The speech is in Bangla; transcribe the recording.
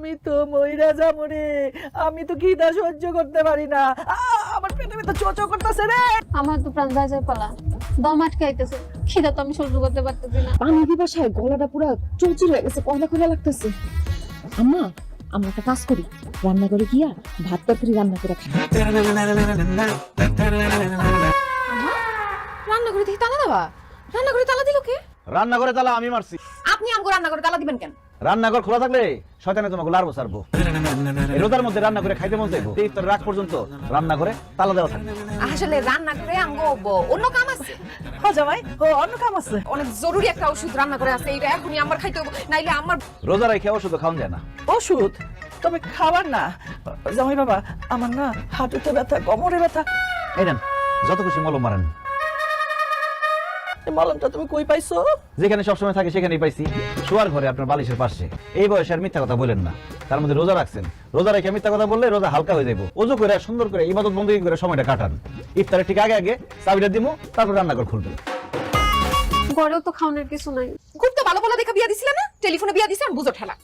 আমি তো মইরা যাবো রে, আমি তো খিদা সহ্য করতে পারি না। আমার পেটে তো চোচো করতেছে রে। আমার তো প্রাণ যায় যায় পালা, দম আটকাইতেছে, খিদা তো আমি সহ্য করতে পারতেছি না। পানি দিবার সাথে গলাটা পুরো চৌচির হয়ে গেছে, কয়লা কয়লা লাগতেছে। আম্মা, আমরা একটা কাজ করি, রান্না করে গিয়া ভাত তরকারি রান্না করে খাই। রান্না করে দেখি তালা দেওয়া, রান্না করে তালা দিল কে? রান্নাঘরে তালা আমি মারছি। আপনি আমগো রান্না করে তালা দিবেন কেন? রান্নাঘর খোলা থাকলে শয়তানে তোমাকে লাড়বো ছাড়বো। এই রোজার মধ্যে রান্না করে খাইতে মন চাইবো, ইফতার রাত পর্যন্ত রান্নাঘরে তালা দেওয়া থাকবে। আসলে রান্না করে আমগো অন্য কাম আছে, হ জামাই, ও অন্য কাম আছে। অনেক জরুরি একটা ওষুধ রান্না করে আছে, এটা এখনই আমার খাইতে হবে, নাইলে আমার রোজা রেখে ওষুধ খাওয়া যায় না। ওষুধ তবে খাবার না। জামাই বাবা, আমার না হাঁটুতে ব্যথা, কোমরে ব্যথা। এই নেন, যত খুশি মলম মারেন। এই মলমটা তুমি কই পাইছো? যেখানে সবসময় থাকে সেখানেই পাইছি, শোয়ার ঘরে আপনার বালিশের পাশে। এই বয়সে আর মিথ্যা কথা বলেন না, তার মধ্যে রোজা রাখছেন। রোজা রেখে মিথ্যা কথা বললে রোজা হালকা হয়ে যাবো। ওযু করে সুন্দর করে ইবাদত বন্দী করে সময়টা কাটান। ইফতারের ঠিক আগে আগে চাবিটা দিমু, তারপর রান্নাঘর খুলবেন। ঘরেও তো খাওয়ানোর কিছু নাই। খুব তো ভালো ভালো দেখা বিয়া দিছিল না, টেলিফোনে বিয়া দিছিলাম, বুঝো ঠেলা।